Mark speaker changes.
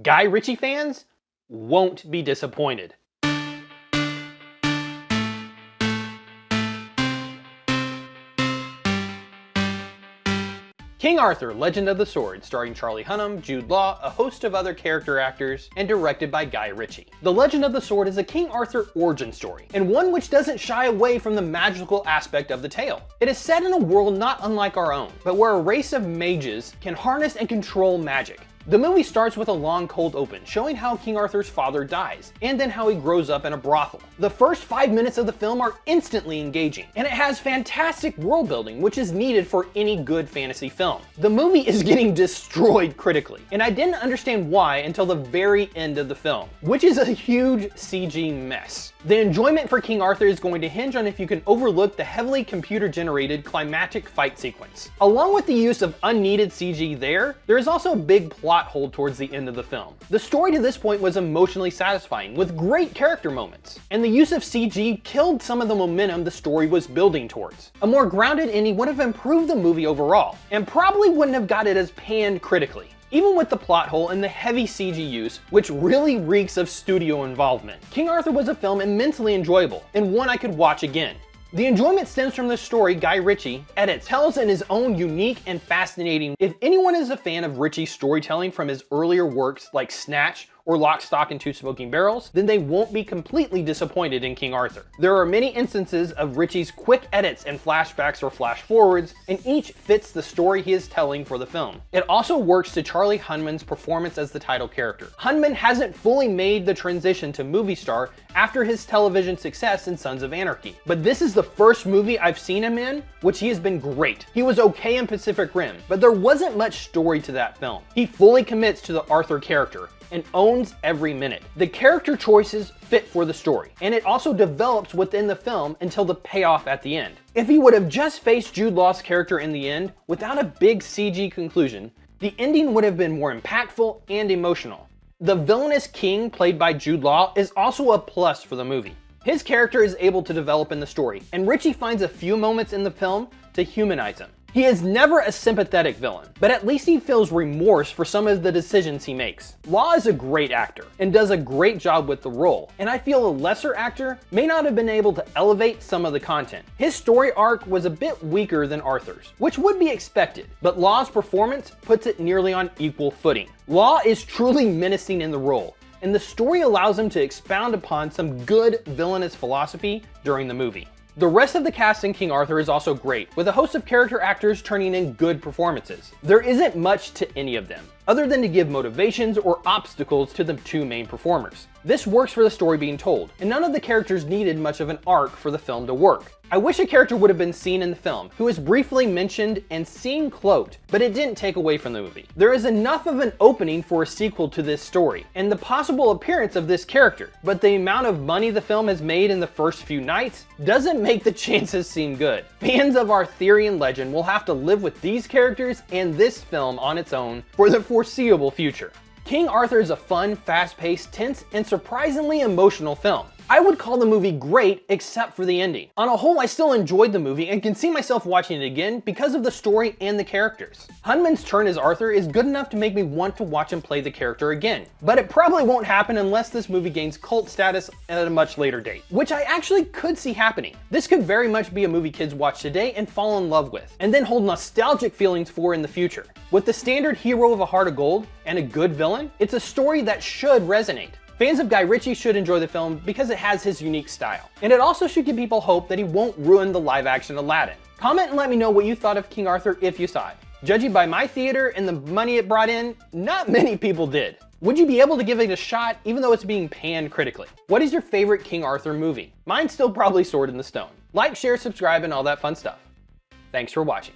Speaker 1: Guy Ritchie fans won't be disappointed. King Arthur, Legend of the Sword, starring Charlie Hunnam, Jude Law, a host of other character actors, and directed by Guy Ritchie. The Legend of the Sword is a King Arthur origin story, and one which doesn't shy away from the magical aspect of the tale. It is set in a world not unlike our own, but where a race of mages can harness and control magic. The movie starts with a long cold open, showing how King Arthur's father dies, and then how he grows up in a brothel. The first 5 minutes of the film are instantly engaging, and it has fantastic world building, which is needed for any good fantasy film. The movie is getting destroyed critically, and I didn't understand why until the very end of the film, which is a huge CG mess. The enjoyment for King Arthur is going to hinge on if you can overlook the heavily computer-generated climactic fight sequence. Along with the use of unneeded CG there is also a big plot hole towards the end of the film. The story to this point was emotionally satisfying, with great character moments, and the use of CG killed some of the momentum the story was building towards. A more grounded ending would have improved the movie overall, and probably wouldn't have got it as panned critically. Even with the plot hole and the heavy CG use, which really reeks of studio involvement, King Arthur was a film immensely enjoyable, and one I could watch again. The enjoyment stems from the story Guy Ritchie edits, tells in his own unique and fascinating. If anyone is a fan of Ritchie's storytelling from his earlier works like Snatch or Lock, Stock, and Two Smoking Barrels, then they won't be completely disappointed in King Arthur. There are many instances of Ritchie's quick edits and flashbacks or flash forwards, and each fits the story he is telling for the film. It also works to Charlie Hunnam's performance as the title character. Hunnam hasn't fully made the transition to movie star after his television success in Sons of Anarchy, but this is the first movie I've seen him in which he has been great. He was okay in Pacific Rim, but there wasn't much story to that film. He fully commits to the Arthur character and owns every minute. The character choices fit for the story, and it also develops within the film until the payoff at the end. If he would have just faced Jude Law's character in the end without a big CG conclusion, the ending would have been more impactful and emotional. The villainous king played by Jude Law is also a plus for the movie. His character is able to develop in the story, and Ritchie finds a few moments in the film to humanize him. He is never a sympathetic villain, but at least he feels remorse for some of the decisions he makes. Law is a great actor and does a great job with the role, and I feel a lesser actor may not have been able to elevate some of the content. His story arc was a bit weaker than Arthur's, which would be expected, but Law's performance puts it nearly on equal footing. Law is truly menacing in the role, and the story allows him to expound upon some good villainous philosophy during the movie. The rest of the cast in King Arthur is also great, with a host of character actors turning in good performances. There isn't much to any of them, other than to give motivations or obstacles to the two main performers. This works for the story being told, and none of the characters needed much of an arc for the film to work. I wish a character would have been seen in the film, who is briefly mentioned and seen cloaked, but it didn't take away from the movie. There is enough of an opening for a sequel to this story, and the possible appearance of this character, but the amount of money the film has made in the first few nights doesn't make the chances seem good. Fans of Arthurian legend will have to live with these characters and this film on its own for the foreseeable future. King Arthur is a fun, fast-paced, tense, and surprisingly emotional film. I would call the movie great except for the ending. On a whole, I still enjoyed the movie and can see myself watching it again because of the story and the characters. Hunnam's turn as Arthur is good enough to make me want to watch him play the character again, but it probably won't happen unless this movie gains cult status at a much later date, which I actually could see happening. This could very much be a movie kids watch today and fall in love with, and then hold nostalgic feelings for in the future. With the standard hero of a heart of gold and a good villain, it's a story that should resonate. Fans of Guy Ritchie should enjoy the film because it has his unique style. And it also should give people hope that he won't ruin the live-action Aladdin. Comment and let me know what you thought of King Arthur if you saw it. Judging by my theater and the money it brought in, not many people did. Would you be able to give it a shot even though it's being panned critically? What is your favorite King Arthur movie? Mine's still probably Sword in the Stone. Like, share, subscribe, and all that fun stuff. Thanks for watching.